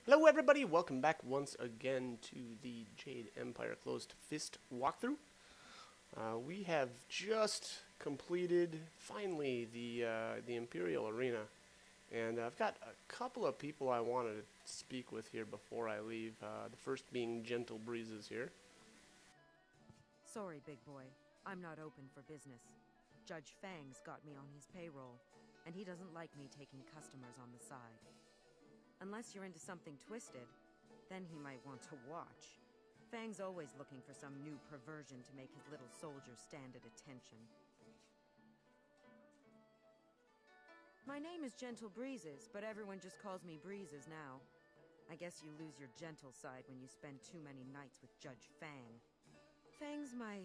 Hello everybody, welcome back once again to the Jade Empire Closed Fist walkthrough. We have just completed, finally, the Imperial Arena. And I've got a couple of people I wanted to speak with here before I leave. The first being Gentle Breezes here. Sorry, big boy. I'm not open for business. Judge Fang's got me on his payroll, and he doesn't like me taking customers on the side. Unless you're into something twisted, then he might want to watch. Fang's always looking for some new perversion to make his little soldiers stand at attention. My name is Gentle Breezes, but everyone just calls me Breezes now. I guess you lose your gentle side when you spend too many nights with Judge Fang. Fang's my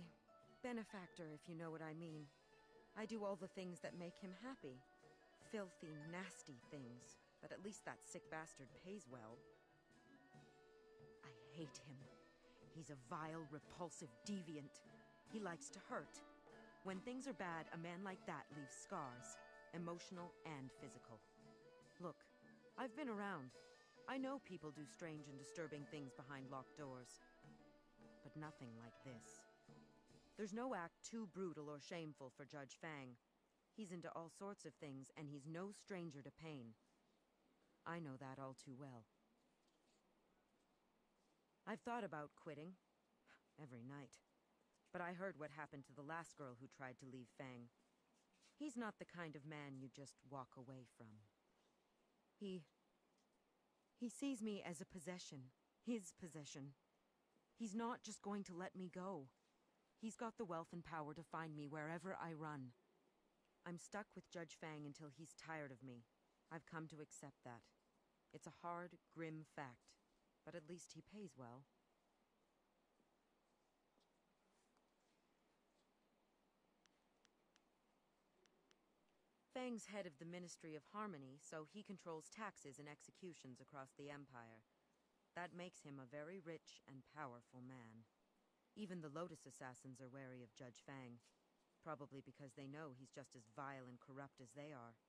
benefactor, if you know what I mean. I do all the things that make him happy. Filthy, nasty things. But at least that sick bastard pays well. I hate him. He's a vile, repulsive deviant. He likes to hurt. When things are bad, a man like that leaves scars. Emotional and physical. Look, I've been around. I know people do strange and disturbing things behind locked doors. But nothing like this. There's no act too brutal or shameful for Judge Fang. He's into all sorts of things, and he's no stranger to pain. I know that all too well. I've thought about quitting. Every night. But I heard what happened to the last girl who tried to leave Fang. He's not the kind of man you just walk away from. He sees me as a possession. His possession. He's not just going to let me go. He's got the wealth and power to find me wherever I run. I'm stuck with Judge Fang until he's tired of me. I've come to accept that. It's a hard, grim fact, but at least he pays well. Fang's head of the Ministry of Harmony, so he controls taxes and executions across the Empire. That makes him a very rich and powerful man. Even the Lotus Assassins are wary of Judge Fang, probably because they know he's just as vile and corrupt as they are.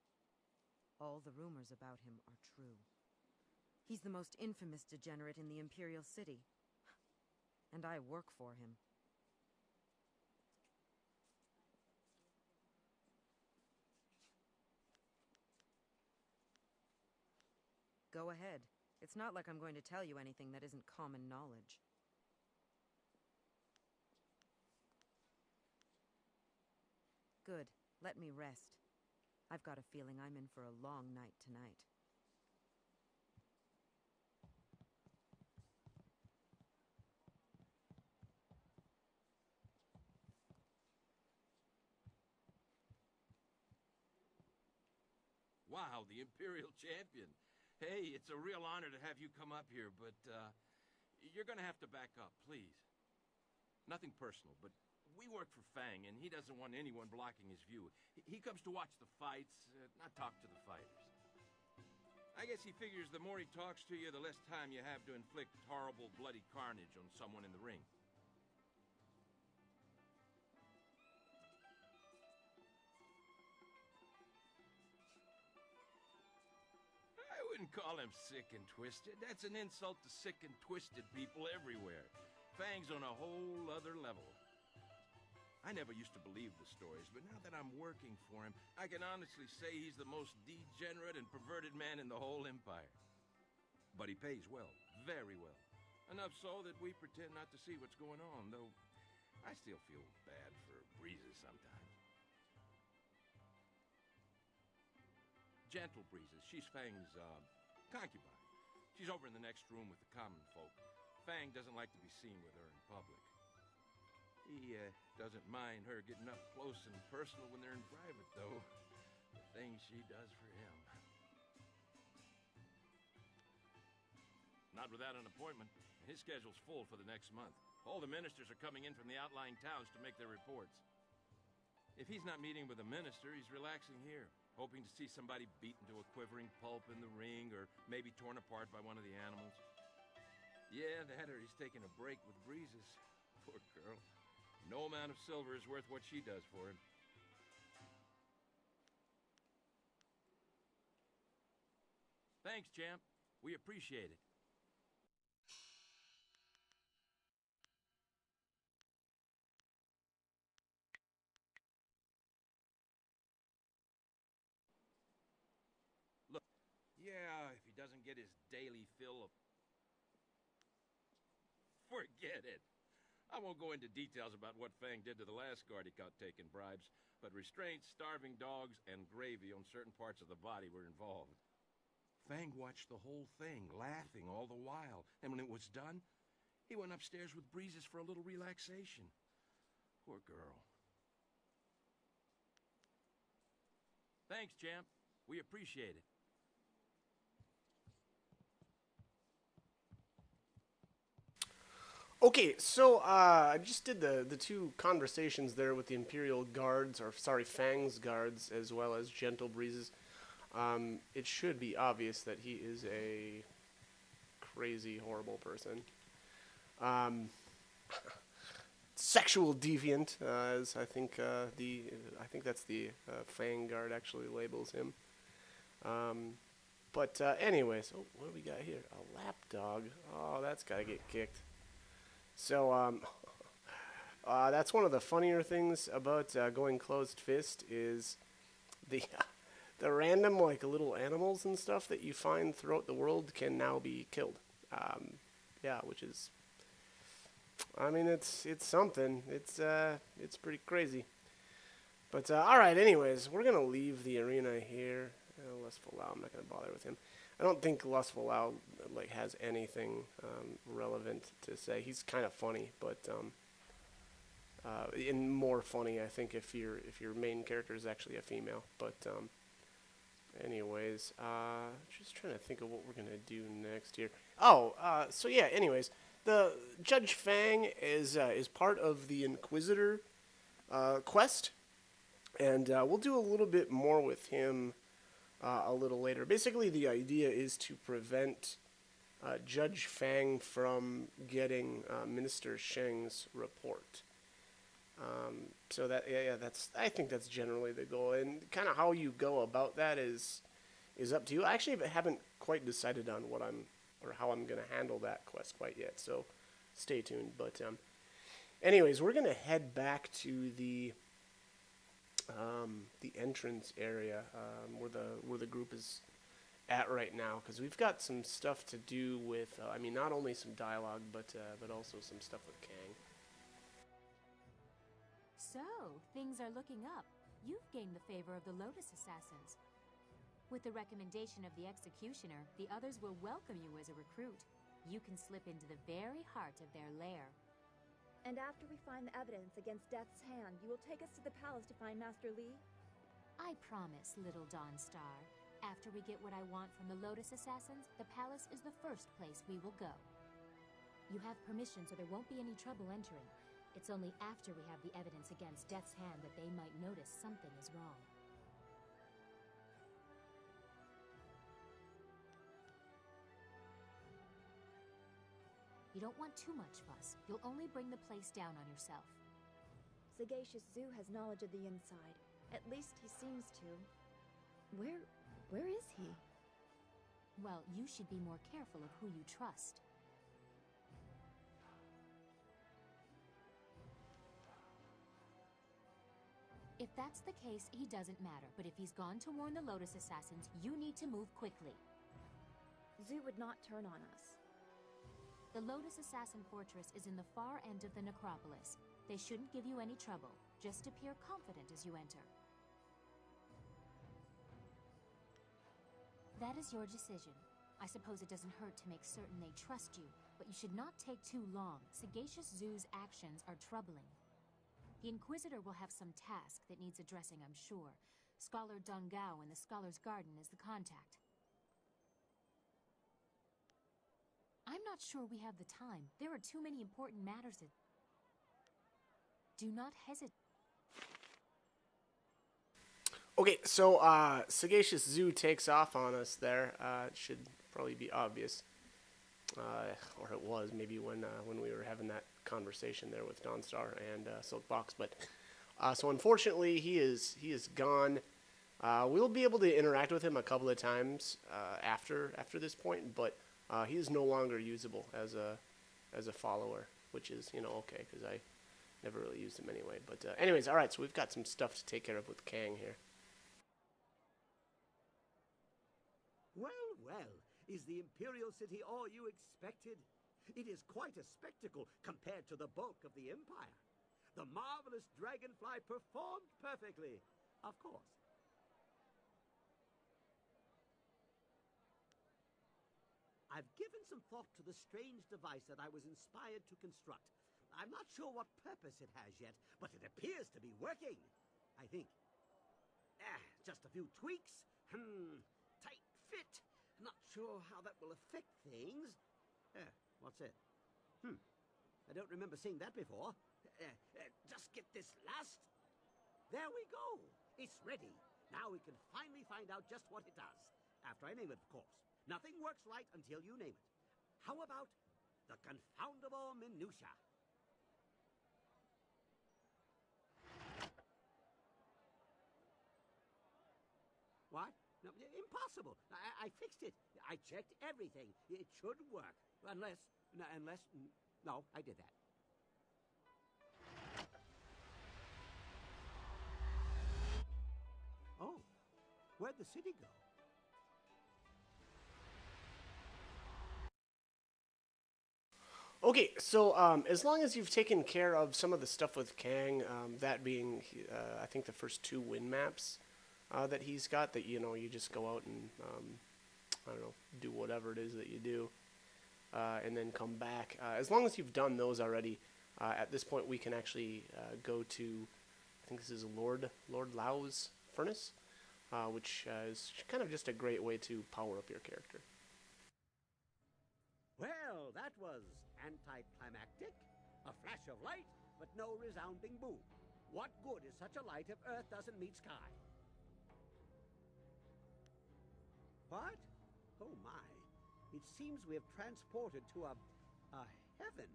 All the rumors about him are true. He's the most infamous degenerate in the Imperial City. And I work for him. Go ahead. It's not like I'm going to tell you anything that isn't common knowledge. Good. Let me rest. I've got a feeling I'm in for a long night tonight. Wow, the Imperial Champion. Hey, it's a real honor to have you come up here, but, you're gonna have to back up, please. Nothing personal, but we work for Fang, and he doesn't want anyone blocking his view. He comes to watch the fights, not talk to the fighters. I guess he figures the more he talks to you, the less time you have to inflict horrible, bloody carnage on someone in the ring. I wouldn't call him sick and twisted. That's an insult to sick and twisted people everywhere. Fang's on a whole other level. I never used to believe the stories, but now that I'm working for him, I can honestly say he's the most degenerate and perverted man in the whole Empire. But he pays well, very well. Enough so that we pretend not to see what's going on, though I still feel bad for Breezes sometimes. Gentle Breezes, she's Fang's, concubine. She's over in the next room with the common folk. Fang doesn't like to be seen with her in public. He, doesn't mind her getting up close and personal when they're in private, though. The things she does for him. Not without an appointment. His schedule's full for the next month. All the ministers are coming in from the outlying towns to make their reports. If he's not meeting with a minister, he's relaxing here, hoping to see somebody beaten to a quivering pulp in the ring, or maybe torn apart by one of the animals. Yeah, that or he's taking a break with Breezes. Poor girl. No amount of silver is worth what she does for him. Thanks, champ. We appreciate it. Forget it. I won't go into details about what Fang did to the last guard he caught taking bribes, but restraints, starving dogs, and gravy on certain parts of the body were involved. Fang watched the whole thing, laughing all the while, and when it was done, he went upstairs with Breezes for a little relaxation. Poor girl. Thanks, champ. We appreciate it. Okay, so I just did the two conversations there with the Imperial Guards, or sorry, Fang's guards, as well as Gentle Breezes. It should be obvious that he is a crazy, horrible person. Sexual deviant, as I think I think that's the Fang guard actually labels him. But anyways, oh, what do we got here? A lapdog. Oh, that's gotta get kicked. So that's one of the funnier things about going closed fist is the random like little animals and stuff that you find throughout the world can now be killed. Yeah, which is, I mean, it's something. It's pretty crazy. But all right, anyways, we're gonna leave the arena here. Lustful Lao, I'm not gonna bother with him. I don't think Lustful Lao like has anything relevant to say. He's kind of funny, but and more funny, I think, if your main character is actually a female. But anyways, just trying to think of what we're gonna do next here. Oh, so yeah. Anyways, the Judge Fang is part of the Inquisitor quest, and we'll do a little bit more with him a little later. Basically, the idea is to prevent Judge Fang from getting Minister Sheng's report. So that I think that's generally the goal, and kind of how you go about that is up to you. I actually haven't quite decided on how I'm going to handle that quest quite yet. So stay tuned. But anyways, we're going to head back to the entrance area where the group is at right now, because we've got some stuff to do with I mean, not only some dialogue but also some stuff with Kang. So, things are looking up. You've gained the favor of the Lotus Assassins. With the recommendation of the Executioner, the others will welcome you as a recruit. You can slip into the very heart of their lair. And after we find the evidence against Death's Hand, you will take us to the palace to find Master Li? I promise, little Dawnstar. After we get what I want from the Lotus Assassins, the palace is the first place we will go. You have permission, so there won't be any trouble entering. It's only after we have the evidence against Death's Hand that they might notice something is wrong. You don't want too much fuss. You'll only bring the place down on yourself. Sagacious Zoo has knowledge of the inside. At least he seems to. Where is he? Well, you should be more careful of who you trust. If that's the case, he doesn't matter. But if he's gone to warn the Lotus Assassins, you need to move quickly. Zoo would not turn on us. The Lotus Assassin Fortress is in the far end of the necropolis. They shouldn't give you any trouble. Just appear confident as you enter. That is your decision. I suppose it doesn't hurt to make certain they trust you, but you should not take too long. Sagacious Zoo's actions are troubling. The Inquisitor will have some task that needs addressing, I'm sure. Scholar Dong Gao in the Scholar's Garden is the contact. I'm not sure we have the time. There are too many important matters that... Do not hesitate. Okay, so Sagacious Zoo takes off on us there. It should probably be obvious, or it was maybe when we were having that conversation there with Dawnstar and Silkbox. But so unfortunately, he is gone. We'll be able to interact with him a couple of times after this point, but he is no longer usable as a follower, which is, you know, okay, because I never really used him anyway. But anyways, all right, so we've got some stuff to take care of with Kang here. Well, well, is the Imperial City all you expected? It is quite a spectacle compared to the bulk of the Empire. The marvelous dragonfly performed perfectly, of course. I've given some thought to the strange device that I was inspired to construct. I'm not sure what purpose it has yet, but it appears to be working, I think. Just a few tweaks. Tight fit. Not sure how that will affect things. What's it? I don't remember seeing that before. Just get this last. There we go. It's ready. Now we can finally find out just what it does. After I name it, of course. Nothing works right until you name it. How about the confoundable minutia? What? No, impossible. I fixed it. I checked everything. It should work. No, I did that. Oh, where'd the city go? Okay, so as long as you've taken care of some of the stuff with Kang, that being, I think, the first 2 win maps that he's got, that, you know, you just go out and, I don't know, do whatever it is that you do, and then come back. As long as you've done those already, at this point we can actually go to, I think this is Lord Lau's furnace, which is kind of just a great way to power up your character. Well, that was anticlimactic. A flash of light, but no resounding boom. What good is such a light if Earth doesn't meet sky? What? Oh my. It seems we have transported to a heaven.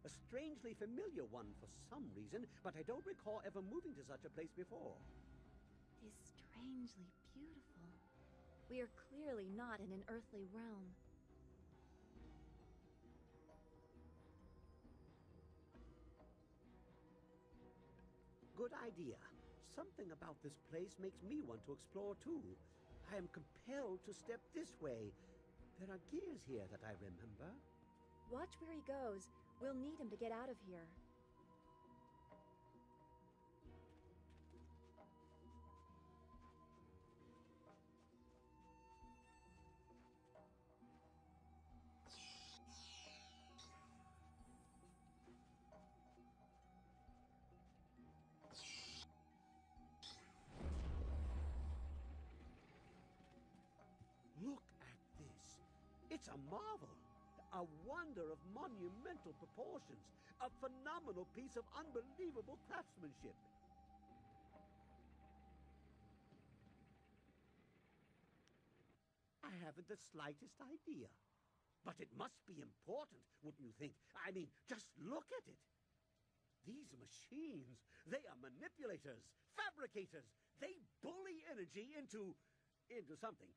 A strangely familiar one for some reason, but I don't recall ever moving to such a place before. It is strangely beautiful. We are clearly not in an earthly realm. Good idea. Something about this place makes me want to explore too. I am compelled to step this way. There are gears here that I remember. Watch where he goes. We'll need him to get out of here. Look at this. It's a marvel. A wonder of monumental proportions. A phenomenal piece of unbelievable craftsmanship. I haven't the slightest idea. But it must be important, wouldn't you think? I mean, just look at it. These machines, they are manipulators, fabricators. They bully energy into something.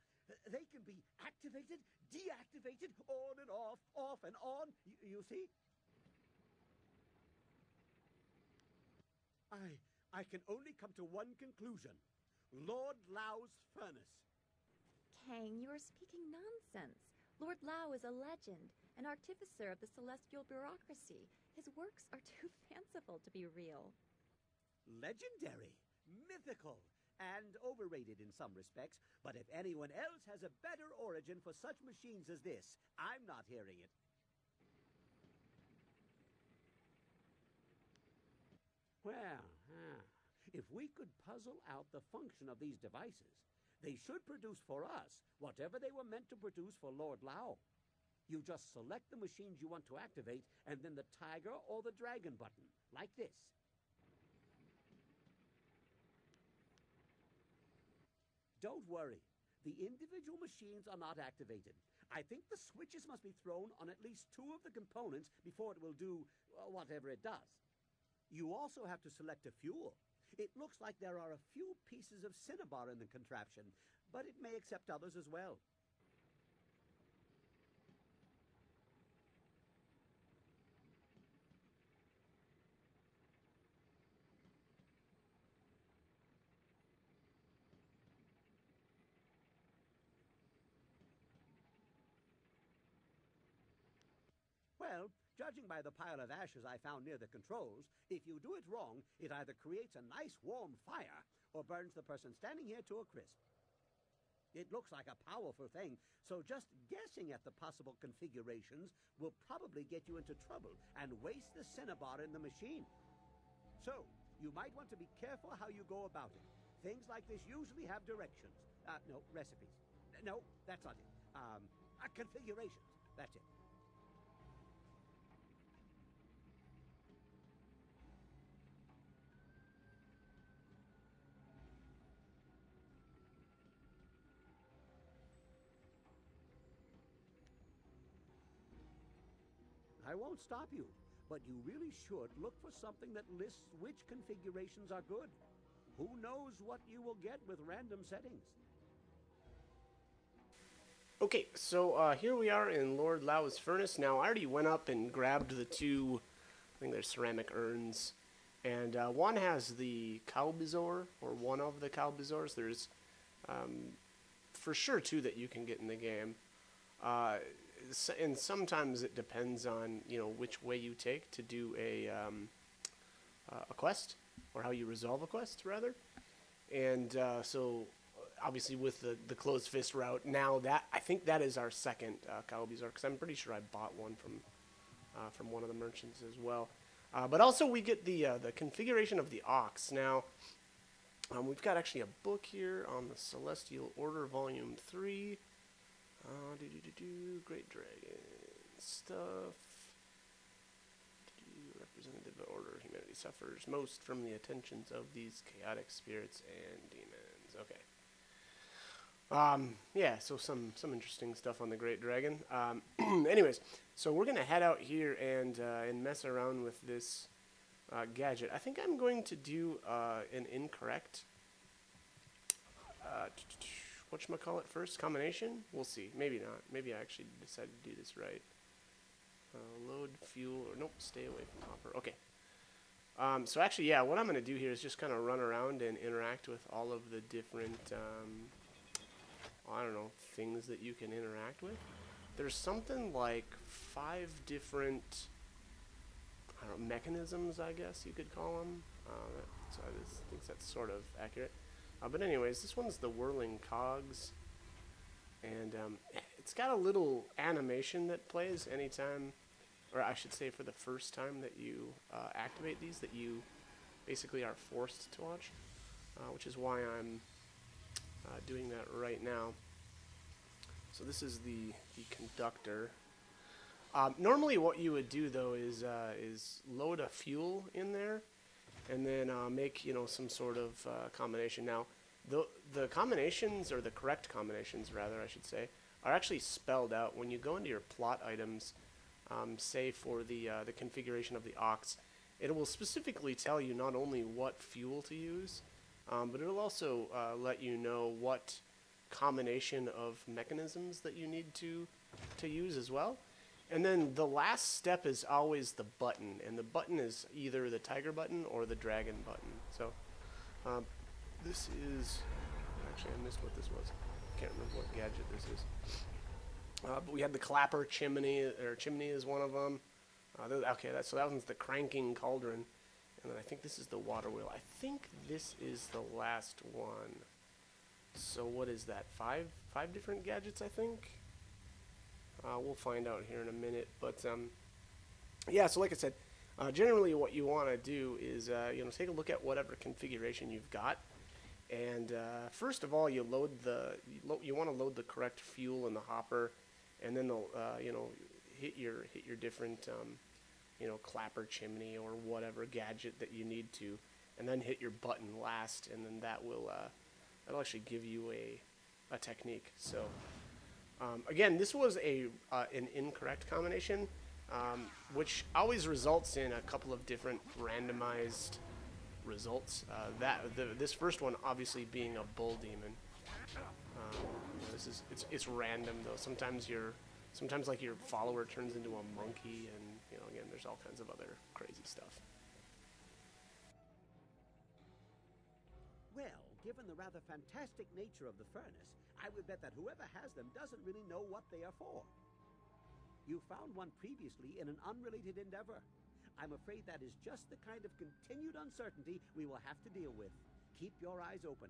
They can be activated, deactivated, on and off and on. You see? I can only come to one conclusion. Lord Lau's furnace. Kang, you are speaking nonsense. Lord Lau is a legend, an artificer of the celestial bureaucracy. His works are too fanciful to be real. Legendary, mythical, and overrated in some respects, but if anyone else has a better origin for such machines as this, I'm not hearing it. Well, if we could puzzle out the function of these devices, they should produce for us whatever they were meant to produce for Lord Lau. You just select the machines you want to activate, and then the tiger or the dragon button, like this. Don't worry. The individual machines are not activated. I think the switches must be thrown on at least 2 of the components before it will do whatever it does. You also have to select a fuel. It looks like there are a few pieces of cinnabar in the contraption, but it may accept others as well. Judging by the pile of ashes I found near the controls, if you do it wrong, it either creates a nice warm fire or burns the person standing here to a crisp. It looks like a powerful thing, so just guessing at the possible configurations will probably get you into trouble and waste the Cinnabar in the machine. So, you might want to be careful how you go about it. Things like this usually have directions. No, recipes. No, that's not it. Configurations. That's it. I won't stop you, but you really should look for something that lists which configurations are good. Who knows what you will get with random settings? Okay, so here we are in Lord Lau's furnace. Now, I already went up and grabbed the two, I think they're ceramic urns. And one has the Kalbizor, or one of the Kalbizors. There's for sure two that you can get in the game. And sometimes it depends on, you know, which way you take to do a quest, or how you resolve a quest, rather. And so, obviously, with the closed fist route, now that I think that is our second Kalbizor, because I'm pretty sure I bought one from one of the merchants as well. But also, we get the configuration of the Ox. Now, we've got actually a book here on the Celestial Order, Volume 3. Great Dragon stuff. Representative order, humanity suffers most from the attentions of these chaotic spirits and demons. Okay. Yeah, so some interesting stuff on the Great Dragon. Anyways, so we're gonna head out here and mess around with this gadget. I think I'm going to do an incorrect whatchamacallit first? Combination? We'll see. Maybe not. Maybe I actually decided to do this right. Load fuel, or nope, stay away from hopper. Okay. So actually, yeah, what I'm going to do here is just kind of run around and interact with all of the different, I don't know, things that you can interact with. There's something like 5 different, I don't know, mechanisms, I guess you could call them. So I think that's sort of accurate. But anyways, this one's the Whirling Cogs, and it's got a little animation that plays anytime, or I should say for the first time that you activate these, that you basically are forced to watch, which is why I'm doing that right now. So this is the conductor. Normally what you would do, though, is load a fuel in there, and then make, you know, some sort of combination. Now, the combinations, or the correct combinations, rather, I should say, are actually spelled out when you go into your plot items. Say for the configuration of the Ox, it will specifically tell you not only what fuel to use, but it'll also let you know what combination of mechanisms that you need to use as well. And then the last step is always the button, and the button is either the tiger button or the dragon button. So this is, actually I missed what this was. Can't remember what gadget this is. But we had the clapper chimney, or chimney is one of them. Okay, so that one's the cranking cauldron, and then I think this is the water wheel. I think this is the last one. So what is that? Five different gadgets, I think. We'll find out here in a minute, but yeah. So like I said, generally what you want to do is you know, take a look at whatever configuration you've got, and first of all, you want to load the correct fuel in the hopper, and then they'll you know, hit your different you know, clapper chimney or whatever gadget that you need to, and then hit your button last, and then that will that'll actually give you a technique. So. Again, this was an incorrect combination, which always results in a couple of different randomized results. This first one obviously being a bull demon. It's random though. Sometimes like your follower turns into a monkey, and you know, again, there's all kinds of other crazy stuff. Well, given the rather fantastic nature of the furnace, I would bet that whoever has them doesn't really know what they are for. You found one previously in an unrelated endeavor. I'm afraid that is just the kind of continued uncertainty we will have to deal with. Keep your eyes open.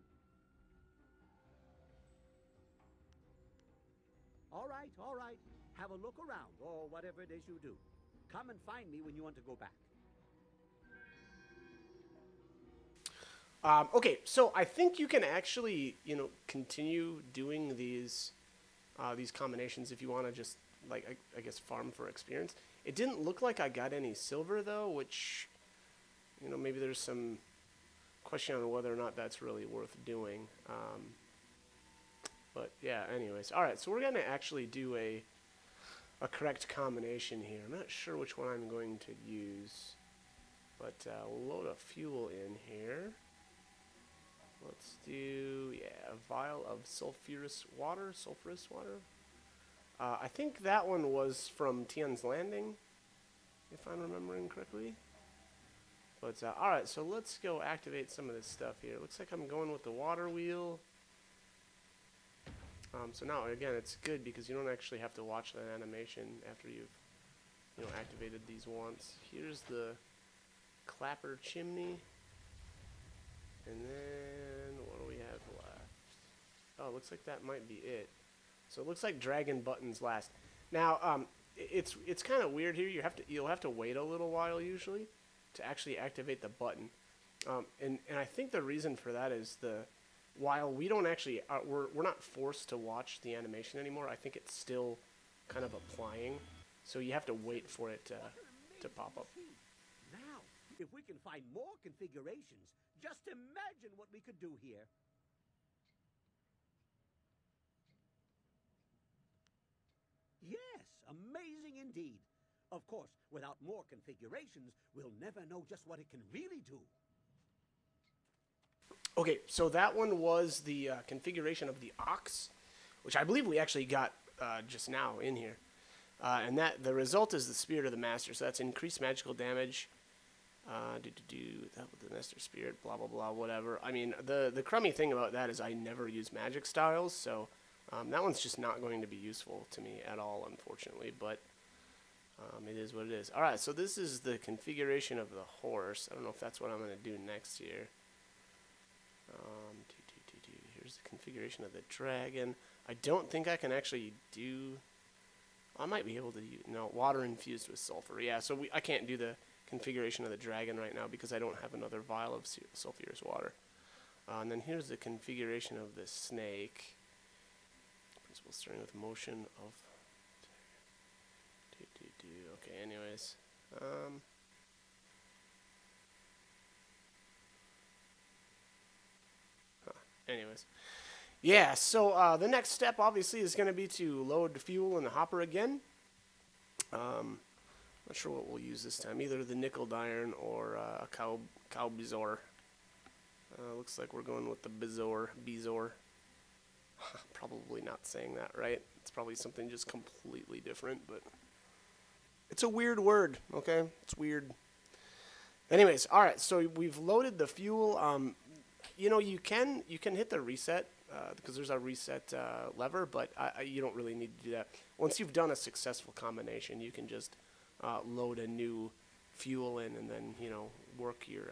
All right, all right. Have a look around, or whatever it is you do. Come and find me when you want to go back. Okay, so I think you can actually, you know, continue doing these combinations if you want to just, like, I guess, farm for experience. It didn't look like I got any silver, though, which, you know, maybe there's some question on whether or not that's really worth doing. But, yeah, anyways. All right, so we're going to actually do a correct combination here. I'm not sure which one I'm going to use, but we'll load a fuel in here. Let's do, yeah, a vial of sulfurous water. I think that one was from Tian's Landing, if I'm remembering correctly. But, alright, so let's go activate some of this stuff here. Looks like I'm going with the water wheel. So now, again, it's good because you don't actually have to watch that animation after you've, you know, activated these once. Here's the clapper chimney. And then, what do we have left? Oh, looks like that might be it. So it looks like dragon buttons last. Now, it's kind of weird here. You'll have to wait a little while usually to actually activate the button. And I think the reason for that is while we don't actually we're not forced to watch the animation anymore. I think it's still kind of applying. So you have to wait for it to pop up. Now, if we can find more configurations, just imagine what we could do here. Yes, amazing indeed. Of course, without more configurations, we'll never know just what it can really do. Okay, so that one was the configuration of the ox, which I believe we actually got just now in here. And the result is the Spirit of the Master. So that's increased magical damage. That with the Master Spirit, blah blah blah, whatever. I mean, the crummy thing about that is I never use magic styles, so that one's just not going to be useful to me at all, unfortunately. But it is what it is. All right, so this is the configuration of the horse. I don't know if that's what I'm going to do next here. Here's the configuration of the dragon. I don't think I can actually do. I might be able to use water infused with sulfur. Yeah, so I can't do the configuration of the dragon right now because I don't have another vial of sulfurous water. And then here's the configuration of the snake. Principle starting with motion of. Okay, anyways. Anyways. Yeah, so the next step obviously is going to be to load the fuel in the hopper again. Not sure what we'll use this time. Either the nickel iron or a cow bezoar. Looks like we're going with the bezoar. Probably not saying that right. It's probably something just completely different, but it's a weird word, okay? It's weird. Anyways, all right, so we've loaded the fuel. You know, you can hit the reset because there's a reset lever, but you don't really need to do that. Once you've done a successful combination, you can just load a new fuel in and then, you know, work your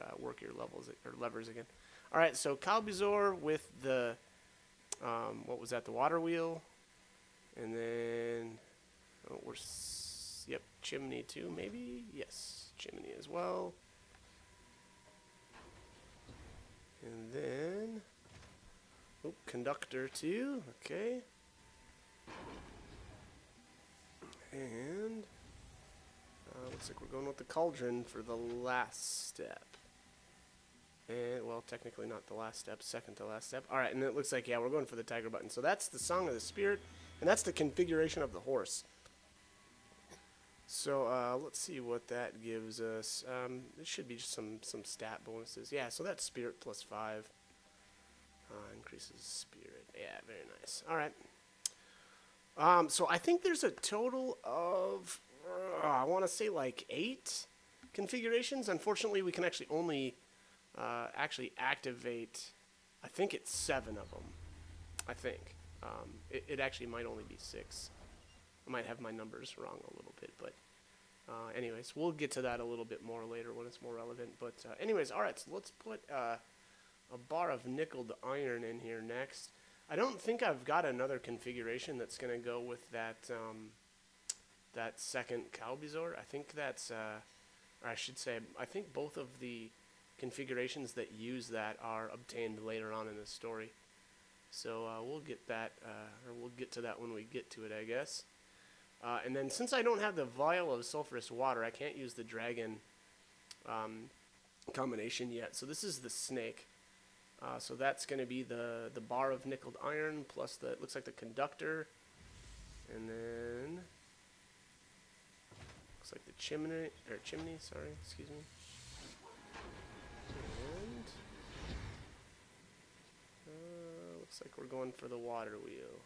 levels or levers again. All right, so Calbuzor with the what was that? The water wheel, and then yep, chimney too, maybe. Yes, chimney as well. And then, conductor too, okay. And looks like we're going with the cauldron for the last step. And, well, technically not the last step, second to last step. Alright, and it looks like, yeah, we're going for the tiger button. So that's the Song of the Spirit, and that's the configuration of the horse. So, let's see what that gives us. It should be just some stat bonuses. Yeah, so that's Spirit plus 5. Increases Spirit. Yeah, very nice. Alright. So I think there's a total of, I want to say like 8 configurations. Unfortunately, we can actually only actually activate, I think it's 7 of them. I think. It actually might only be 6. I might have my numbers wrong a little bit, but anyways, we'll get to that a little bit more later when it's more relevant. But anyways, all right, so let's put a bar of nickeled iron in here next. I don't think I've got another configuration that's going to go with that that second Kalbizor. I think that's, or I should say, I think both of the configurations that use that are obtained later on in the story. So we'll get that, or we'll get to that when we get to it, I guess. And then since I don't have the vial of sulfurous water, I can't use the dragon combination yet. So this is the snake. So that's going to be the bar of nickeled iron plus the, it looks like the conductor. And then looks like the chimney, sorry, excuse me. And looks like we're going for the water wheel.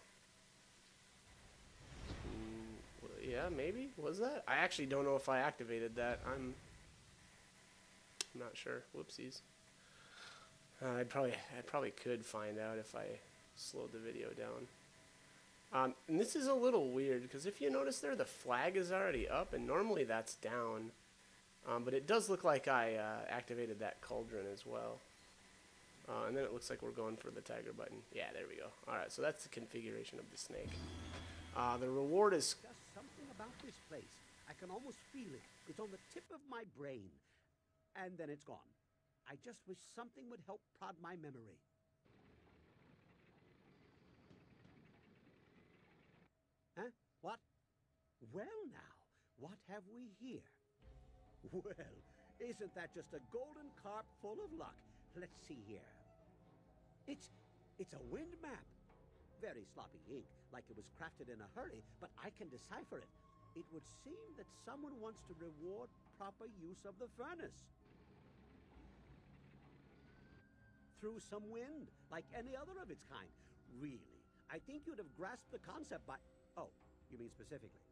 Yeah, maybe. Was that? I actually don't know if I activated that. I'm not sure. Whoopsies. I probably could find out if I slowed the video down. And this is a little weird because if you notice there, the flag is already up, and normally that's down. But it does look like I activated that cauldron as well. And then it looks like we're going for the tiger button. Yeah, there we go. All right, so that's the configuration of the snake. The reward is... Just something about this place. I can almost feel it. It's on the tip of my brain. And then it's gone. I just wish something would help prod my memory. Huh? What? Well now, what have we here? Well, isn't that just a golden carp full of luck? Let's see here. It's a wind map. Very sloppy ink, like it was crafted in a hurry, but I can decipher it. It would seem that someone wants to reward proper use of the furnace. Through some wind, like any other of its kind. Really, I think you'd have grasped the concept by... Oh, you mean specifically.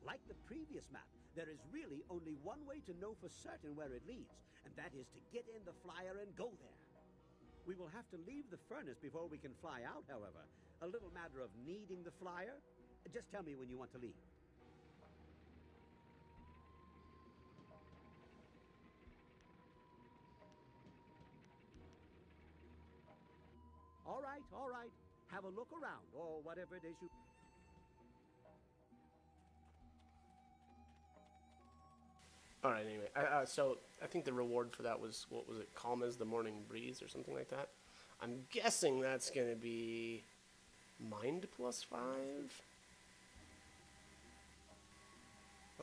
Like the previous map, there is really only one way to know for certain where it leads, and that is to get in the flyer and go there. We will have to leave the furnace before we can fly out, however. A little matter of needing the flyer. Just tell me when you want to leave. All right. Have a look around, or whatever it is you... Alright, anyway. So, I think the reward for that was, what was it, calm as the morning breeze or something like that? I'm guessing that's going to be mind +5?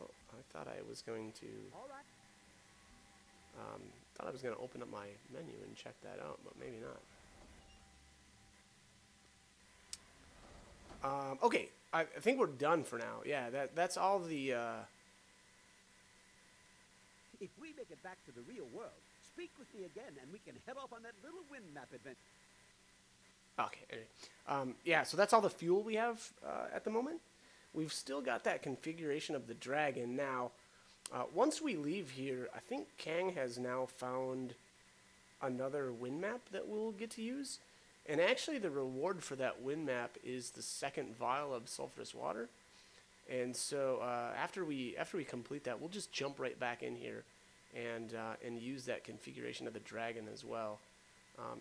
Oh, I thought I was going to... thought I was going to open up my menu and check that out, but maybe not. Okay, I think we're done for now. Yeah, that's all the... If we make it back to the real world, speak with me again, and we can head off on that little wind map adventure. Okay, anyway. Yeah, so that's all the fuel we have at the moment. We've still got that configuration of the dragon. Now, once we leave here, I think Kang has now found another wind map that we'll get to use. And actually, the reward for that wind map is the second vial of sulfurous water. And so after we complete that, we'll just jump right back in here and use that configuration of the dragon as well.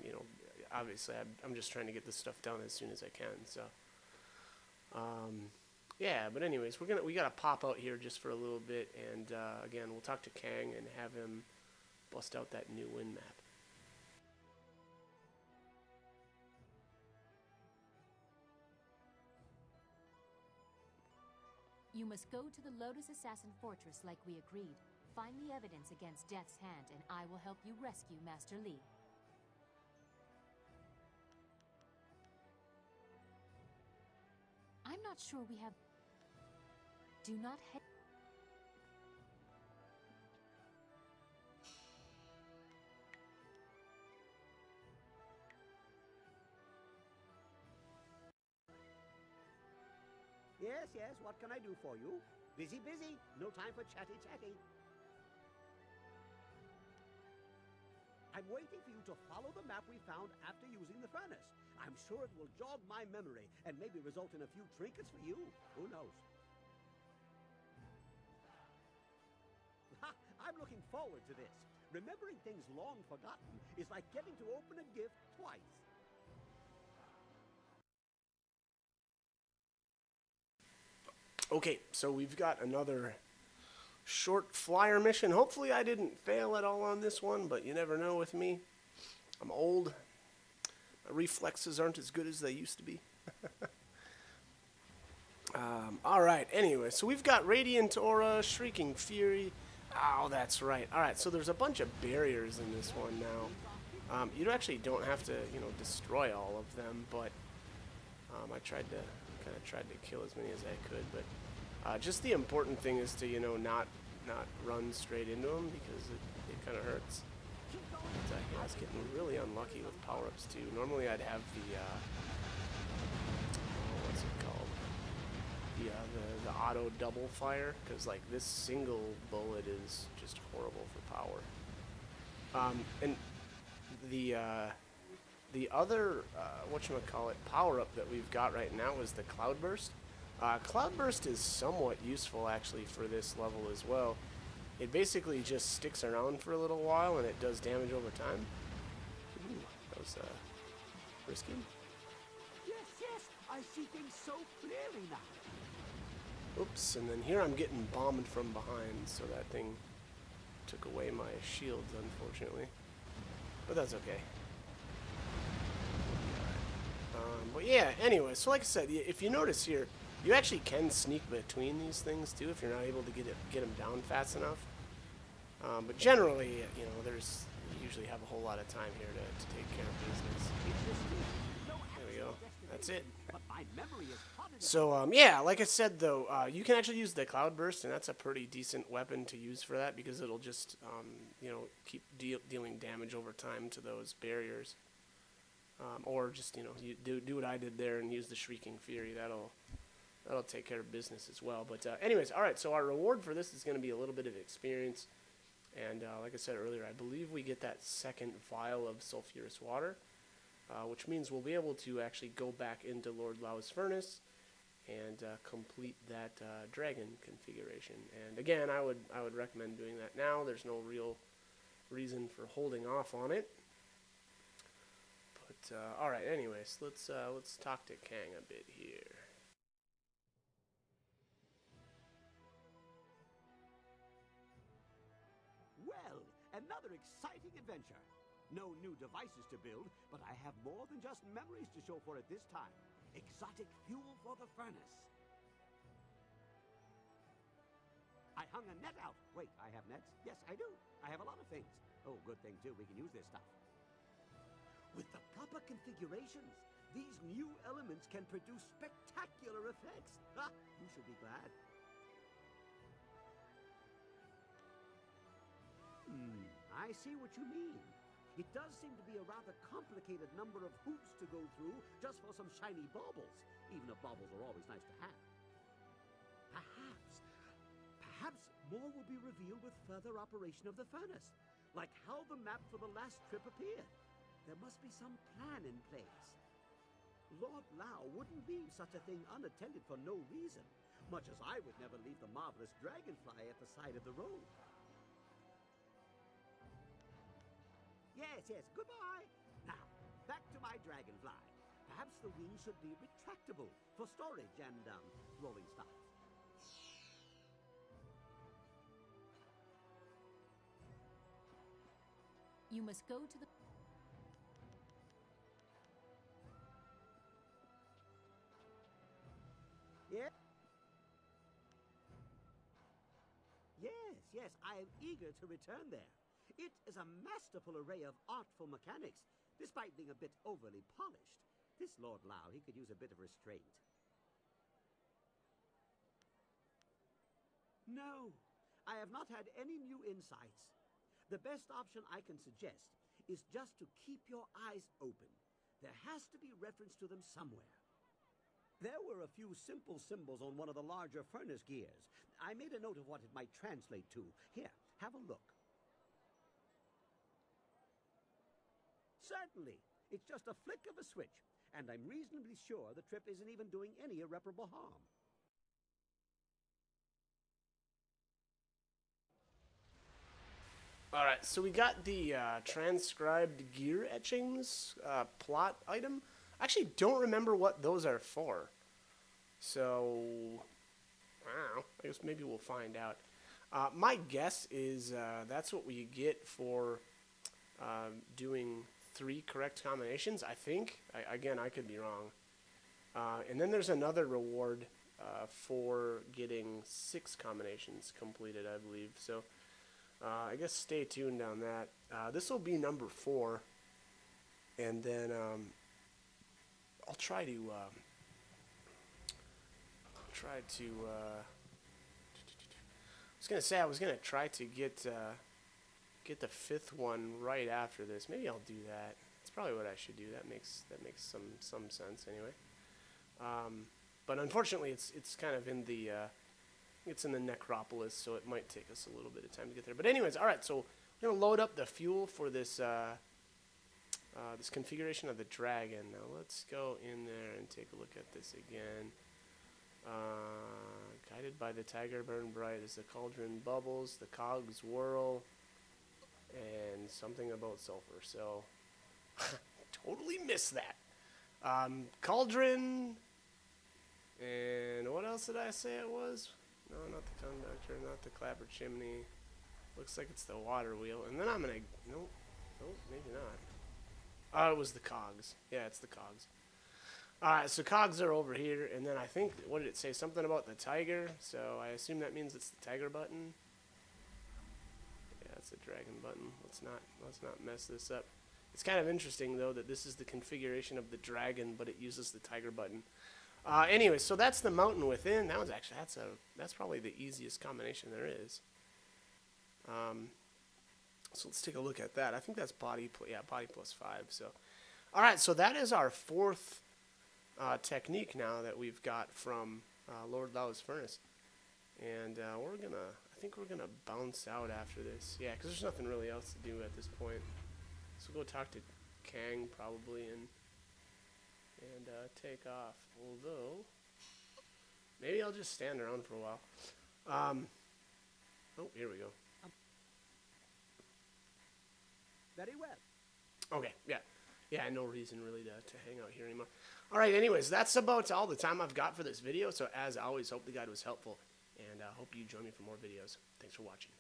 You know, obviously I'm just trying to get this stuff done as soon as I can. So yeah, but anyways, we gotta pop out here just for a little bit, and again we'll talk to Kang and have him bust out that new wind map. You must go to the Lotus Assassin Fortress like we agreed. Find the evidence against Death's Hand, and I will help you rescue Master Li. I'm not sure we have... Do not head... Yes, what can I do for you? Busy. No time for chatty. I'm waiting for you to follow the map we found after using the furnace. I'm sure it will jog my memory and maybe result in a few trinkets for you. Who knows? Ha! I'm looking forward to this. Remembering things long forgotten is like getting to open a gift twice. Okay, so we've got another short flyer mission. Hopefully I didn't fail at all on this one, but you never know with me. I'm old. My reflexes aren't as good as they used to be. Alright, anyway, so we've got Radiant Aura, Shrieking Fury. Oh, that's right. Alright, so there's a bunch of barriers in this one now. You actually don't have to, destroy all of them, but I tried to kill as many as I could, but just the important thing is to, not run straight into them because it kind of hurts. But, I was getting really unlucky with power-ups too. Normally I'd have the what's it called? The auto double fire, because like this single bullet is just horrible for power. And the other whatchamacallit power-up that we've got right now is the Cloudburst. Cloudburst is somewhat useful actually for this level as well. It basically just sticks around for a little while and it does damage over time. Ooh, that was risky. Yes, I see things so clearly now. Oops, and then here I'm getting bombed from behind, so that thing took away my shields, unfortunately. But that's okay. But yeah, anyway, so like I said, if you notice here, you actually can sneak between these things too if you're not able to get them down fast enough. But generally, you usually have a whole lot of time here to take care of business. There we go. That's it. So, yeah, like I said, though, you can actually use the Cloudburst, and that's a pretty decent weapon to use for that because it'll just, keep dealing damage over time to those barriers. Or just, you do what I did there and use the Shrieking Fury. That'll take care of business as well. But anyways, all right, so our reward for this is going to be a little bit of experience. And like I said earlier, I believe we get that second vial of sulfurous water, which means we'll be able to actually go back into Lord Lau's furnace and complete that dragon configuration. And again, I would recommend doing that now. There's no real reason for holding off on it. But all right, anyways, let's talk to Kang a bit here. Well, another exciting adventure. No new devices to build, but I have more than just memories to show for it this time. Exotic fuel for the furnace. I hung a net out. Wait, I have nets? Yes, I do. I have a lot of things. Oh, good thing, too. We can use this stuff. With the proper configurations, these new elements can produce spectacular effects. Ha! You should be glad. I see what you mean. It does seem to be a rather complicated number of hoops to go through just for some shiny baubles, even if baubles are always nice to have. Perhaps more will be revealed with further operation of the furnace, like how the map for the last trip appeared. There must be some plan in place. Lord Lao wouldn't leave such a thing unattended for no reason, much as I would never leave the marvelous dragonfly at the side of the road. Yes, goodbye. Now, back to my dragonfly. Perhaps the wings should be retractable for storage and, rolling stuff. You must go to the... Yeah? Yes, I am eager to return there. It is a masterful array of artful mechanics, despite being a bit overly polished. This Lord Lao, he could use a bit of restraint. No, I have not had any new insights. The best option I can suggest is just to keep your eyes open. There has to be reference to them somewhere. There were a few simple symbols on one of the larger furnace gears. I made a note of what it might translate to. Here, have a look. Certainly. It's just a flick of a switch, and I'm reasonably sure the trip isn't even doing any irreparable harm. Alright, so we got the transcribed gear etchings plot item. I actually don't remember what those are for. So, I don't know. I guess maybe we'll find out. My guess is that's what we get for doing 3 correct combinations, I think. Again, I could be wrong. And then there's another reward for getting 6 combinations completed, I believe. So, I guess stay tuned on that. This will be number 4. And then I'll try to... I was gonna try to get the 5th one right after this. Maybe I'll do that. That's probably what I should do. That makes some sense anyway. But unfortunately, it's kind of in the it's in the necropolis, so it might take us a little bit of time to get there. But anyways, all right. So we're gonna load up the fuel for this this configuration of the dragon. Now let's go in there and take a look at this again. Guided by the tiger burn bright as the cauldron bubbles, the cogs whirl, and something about sulfur. So, totally missed that. Cauldron, and what else did I say it was? No, not the conductor, not the clapper chimney. Looks like it's the water wheel. And then I'm gonna, nope, maybe not. Oh, it was the cogs. Yeah, it's the cogs. Alright, so cogs are over here, and then I think, what did it say? Something about the tiger, so I assume that means it's the tiger button. Yeah, it's a dragon button. Let's not mess this up. It's kind of interesting, though, that this is the configuration of the dragon, but it uses the tiger button. Anyway, so that's the mountain within. That was actually, that's probably the easiest combination there is. So let's take a look at that. I think that's body plus 5, so. Alright, so that is our 4th technique now that we've got from Lord Lau's Furnace, and I think we're gonna bounce out after this. Yeah, because there's nothing really else to do at this point. So we'll go talk to Kang probably and take off. Although maybe I'll just stand around for a while. Oh, here we go. Very well. Okay, yeah, no reason really to hang out here anymore. Alright, anyways, that's about all the time I've got for this video. So as always, hope the guide was helpful, and hope you join me for more videos. Thanks for watching.